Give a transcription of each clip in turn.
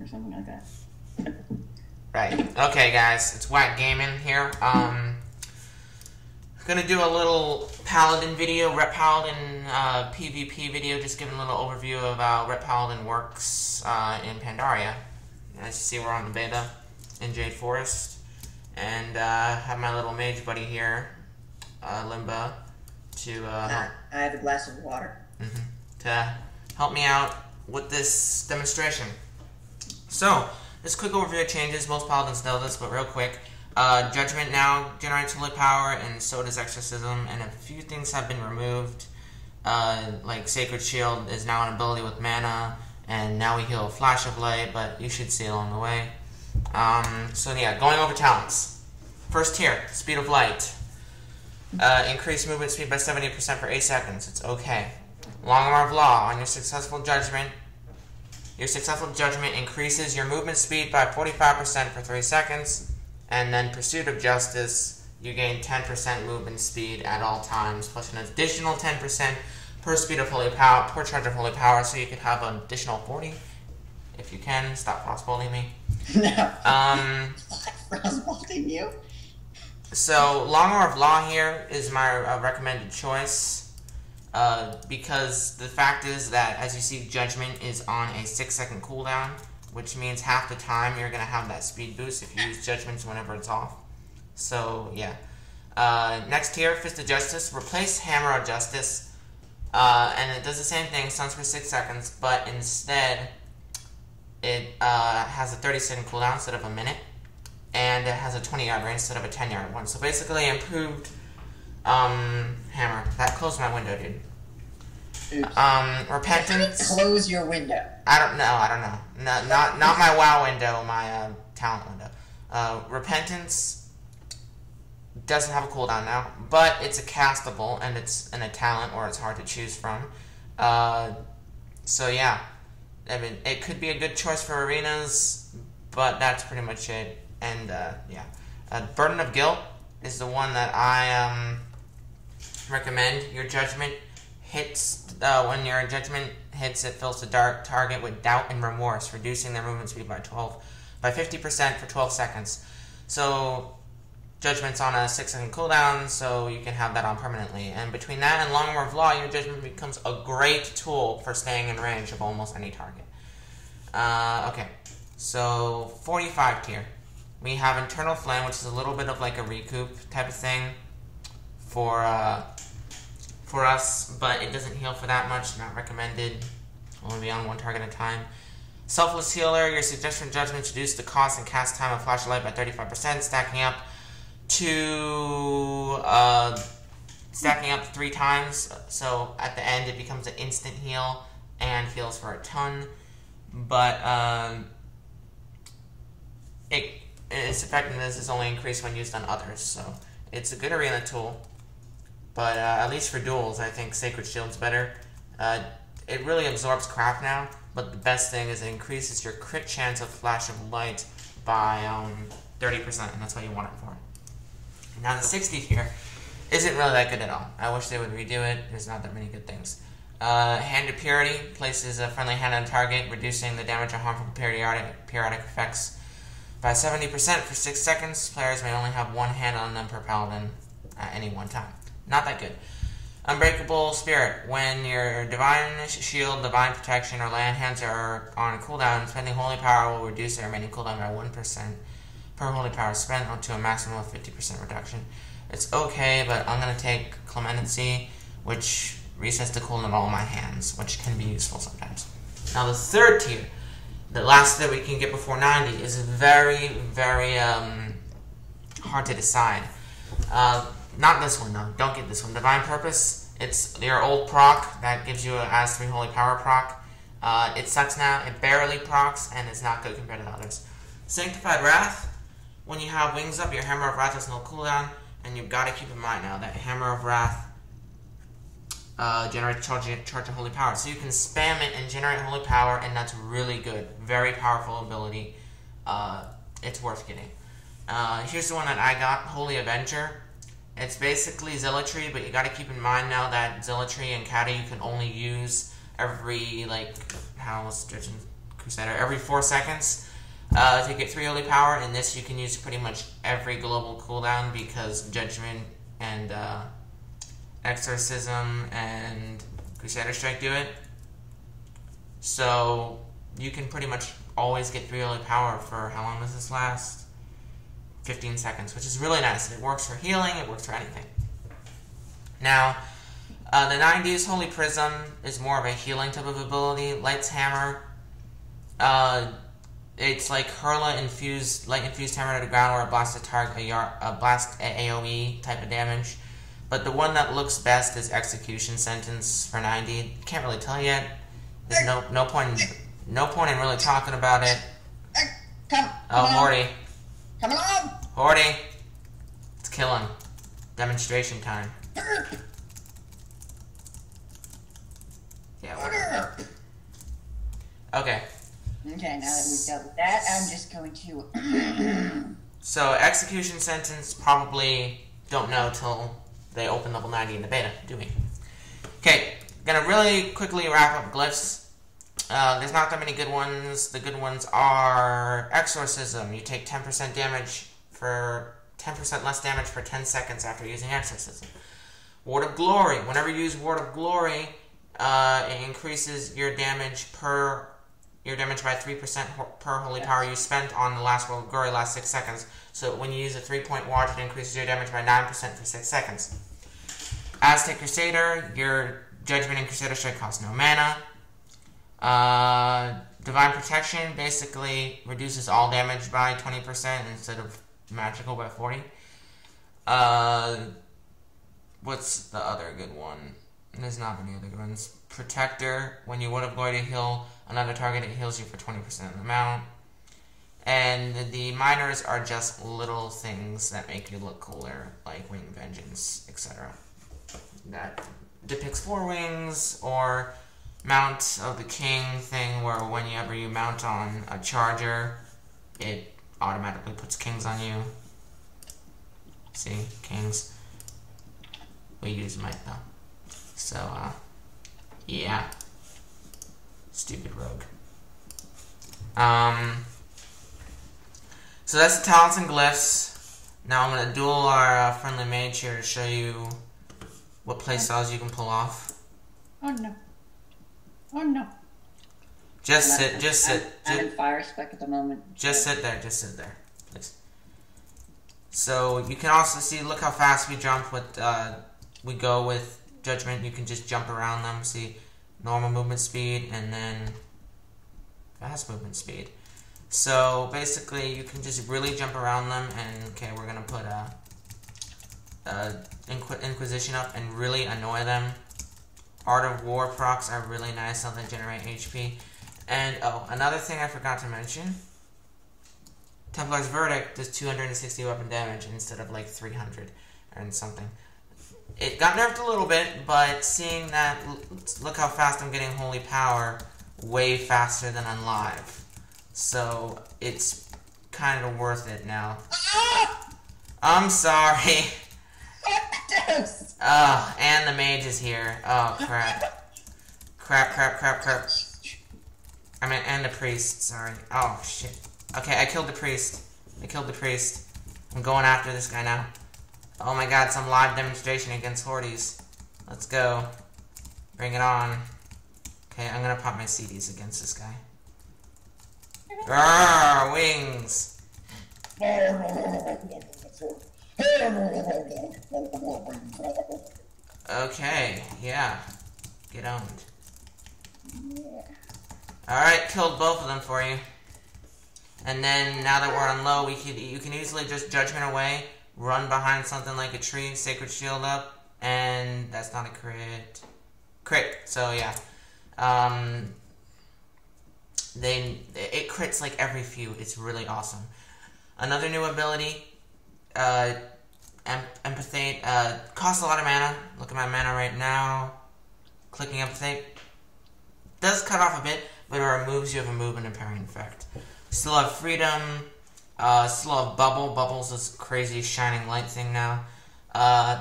or something like that. Right. Okay, guys, it's Whack Gaming here. Gonna do a little Paladin video, Ret Paladin PvP video, just giving a little overview of how Ret Paladin works in Pandaria. As you see, we're on the beta in Jade Forest, and have my little mage buddy here, Limba, to I have a glass of water. To help me out with this demonstration. So, this quick overview of changes. Most Paladins know this, but real quick. Judgment now generates holy power, and so does Exorcism, and a few things have been removed. Like Sacred Shield is now an ability with mana, and now we heal a Flash of Light, but you should see it along the way. So yeah, going over talents. First tier, Speed of Light. Increase movement speed by 70% for 8 seconds. It's okay. Long Arm of Law. On your successful judgment, increases your movement speed by 45% for 3 seconds. And then Pursuit of Justice, you gain 10% movement speed at all times, plus an additional 10% per speed of holy power, per charge of holy power, so you could have an additional 40, if you can. Stop frostbolting me. No. Frostbolting you? So, Long Arm of Law here is my recommended choice, because the fact is that, as you see, Judgment is on a 6-second cooldown, which means half the time you're going to have that speed boost if you use Judgments whenever it's off. So, yeah. Next tier, Fist of Justice. Replace Hammer of Justice, and it does the same thing, stuns for 6 seconds, but instead it has a 30-second cooldown instead of a minute. And it has a 20-yard range instead of a 10-yard one. So basically, improved hammer. That closed my window, dude. Oops. Repentance. Close your window. I don't know. No, not my WoW window. My talent window. Repentance doesn't have a cooldown now, but it's a castable, and it's in a talent, or it's hard to choose from. So yeah, I mean, it could be a good choice for arenas, but that's pretty much it. And yeah, Burden of Guilt is the one that I recommend. Your judgment hits, when your judgment hits, it fills the dark target with doubt and remorse, reducing their movement speed by 50% for 12 seconds. So judgment's on a 6-second cooldown, so you can have that on permanently. And between that and Long Arm of Law, your judgment becomes a great tool for staying in range of almost any target. Okay, so 45 tier. We have Internal Flame, which is a little bit of like a recoup type of thing for us, but it doesn't heal for that much, not recommended, only be on one target at a time. Selfless Healer, your suggestion judgments reduce the cost and cast time of Flash of Light by 35%, stacking up to 3 times, so at the end it becomes an instant heal and heals for a ton, but its effectiveness is only increased when used on others, so it's a good arena tool. But at least for duels, I think Sacred Shield's better. It really absorbs crap now, but the best thing is it increases your crit chance of Flash of Light by 30%, and that's what you want it for. Now the 60th here isn't really that good at all. I wish they would redo it. There's not that many good things. Hand of Purity places a friendly hand on target, reducing the damage of harmful periodic effects by 70% for 6 seconds. Players may only have one hand on them per paladin at any one time. Not that good. Unbreakable Spirit. When your Divine Shield, Divine Protection, or land hands are on cooldown, spending Holy Power will reduce their remaining cooldown by 1% per Holy Power spent, up to a maximum of 50% reduction. It's okay, but I'm going to take Clemency, which resets the cooldown of all my hands, which can be useful sometimes. Now the 3rd tier, the last that we can get before 90, is very, very hard to decide. Not this one, though. Don't get this one. Divine Purpose. It's your old proc that gives you a as 3 holy power proc. It sucks now. It barely procs, and it's not good compared to others. Sanctified Wrath. When you have Wings up, your Hammer of Wrath has no cooldown, and you've got to keep in mind now that Hammer of Wrath generates charge of holy power. So you can spam it and generate holy power, and that's really good. Very powerful ability. It's worth getting. Here's the one that I got, Holy Avenger. It's basically Zealotry, but you gotta keep in mind now that Zealotry and Kata you can only use every, like, how was Crusader. Every 4 seconds to get 3 holy power. And this you can use pretty much every global cooldown because Judgment and Exorcism and Crusader Strike do it. So you can pretty much always get 3 holy power for how long does this last? 15 seconds, which is really nice. It works for healing, it works for anything. Now, the 90s Holy Prism is more of a healing type of ability. Light's Hammer, it's like hurl light infused hammer to the ground, or a blast a target, a blast AOE type of damage. But the one that looks best is Execution Sentence for 90. Can't really tell yet. There's no point in really talking about it. Come Horty. Come along! Horty! Let's kill him. Demonstration time. Yeah, whatever. Okay. Okay, now that we've dealt with that, I'm just going to... So, Execution Sentence, probably don't know till they open level 90 in the beta, do we? Okay, gonna really quickly wrap up glyphs. There's not that many good ones. The good ones are Exorcism. You take 10% damage for 10% less damage for 10 seconds after using Exorcism. Ward of Glory. Whenever you use Ward of Glory, it increases your damage by 3% per holy power you spent on the last Ward of Glory last 6 seconds. So when you use a 3-point watch, it increases your damage by 9% for 6 seconds. Aztec Crusader, your Judgment and Crusader Strike cost no mana. Divine Protection basically reduces all damage by 20% instead of magical by 40. What's the other good one? There's not many other good ones. Protector, when you would have going to heal another target, it heals you for 20% of the amount. And the minors are just little things that make you look cooler, like Wing Vengeance, etc. That depicts 4 wings, or Mount of the King thing, where whenever you mount on a charger, it automatically puts kings on you. See? Kings. We use might though. So, yeah. Stupid rogue. So that's the talents and glyphs. Now I'm going to duel our friendly mage here to show you what playstyles you can pull off. Oh no. Oh no. Just sit. I'm in fire spec at the moment. Just sit there, please. So you can also see, look how fast we jump with, we go with Judgment. You can just jump around them, see normal movement speed and then fast movement speed. So basically you can just really jump around them, and okay, we're going to put Inquisition up and really annoy them. Art of War procs are really nice, so they generate HP. And, oh, another thing I forgot to mention. Templar's Verdict does 260 weapon damage instead of like 300 and something. It got nerfed a little bit, but seeing that, look how fast I'm getting holy power, way faster than on live. So, it's kind of worth it now. I'm sorry. And the mage is here. Oh, crap. Crap. I mean, and the priest, sorry. Oh, shit. Okay, I killed the priest. I'm going after this guy now. Oh my god, some live demonstration against Horties. Let's go. Bring it on. Okay, I'm gonna pop my CDs against this guy. Grrr, wings! Okay, yeah. Get owned. Alright, killed both of them for you. And then, now that we're on low, you can easily just Judgment away, run behind something like a tree, Sacred Shield up, and that's not a crit. Crit, so yeah. It crits like every few. It's really awesome. Another new ability, Empathate, costs a lot of mana. Look at my mana right now. Clicking Empathate. Does cut off a bit, but it removes you of a movement impairing effect. Still have Freedom, still have Bubble. Bubble's this crazy shining light thing now.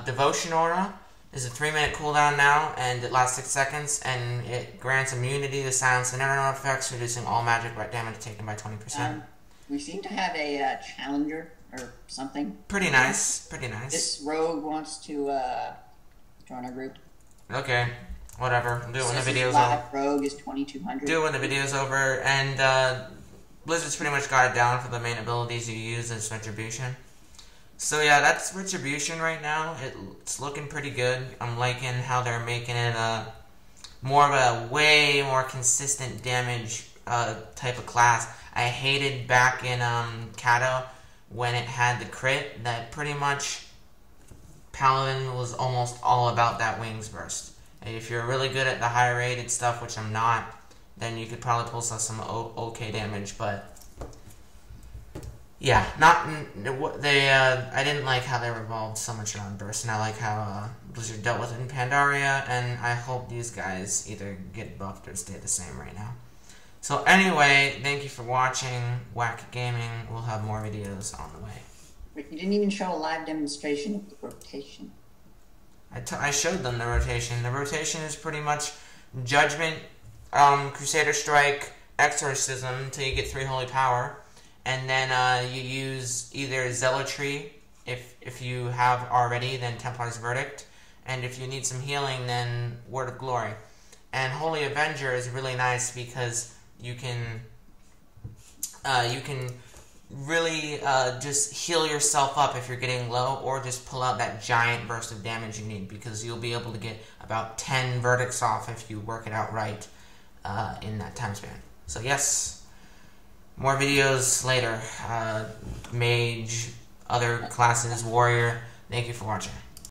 Devotion Aura. There's a 3-minute cooldown now, and it lasts 6 seconds, and it grants immunity to silence and internet effects, reducing all magic damage taken by 20%. We seem to have a challenger or something. Pretty nice, pretty nice. This rogue wants to join our group. Okay, whatever. Do it when the video's over. over. Rogue is 2200. Do it when the video's over, and Blizzard's pretty much got it down for the main abilities you use as Retribution. So yeah, that's Retribution right now. It's looking pretty good. I'm liking how they're making it more of a way more consistent damage type of class. I hated back in Kato when it had the crit that pretty much Paladin was almost all about that Wings Burst. And if you're really good at the high rated stuff, which I'm not, then you could probably pull some okay damage, but yeah, I didn't like how they revolved so much around Burst, and I like how Blizzard dealt with it in Pandaria, and I hope these guys either get buffed or stay the same right now. So anyway, thank you for watching Whack Gaming. We'll have more videos on the way. But you didn't even show a live demonstration of the rotation. I showed them the rotation. The rotation is pretty much Judgment, Crusader Strike, Exorcism until you get 3 Holy Power. And then you use either Zealotry, if you have already, then Templar's Verdict. And if you need some healing, then Word of Glory. And Holy Avenger is really nice because you can really just heal yourself up if you're getting low, or just pull out that giant burst of damage you need, because you'll be able to get about 10 verdicts off if you work it out right in that time span. So yes. More videos later. Mage, other classes, warrior. Thank you for watching.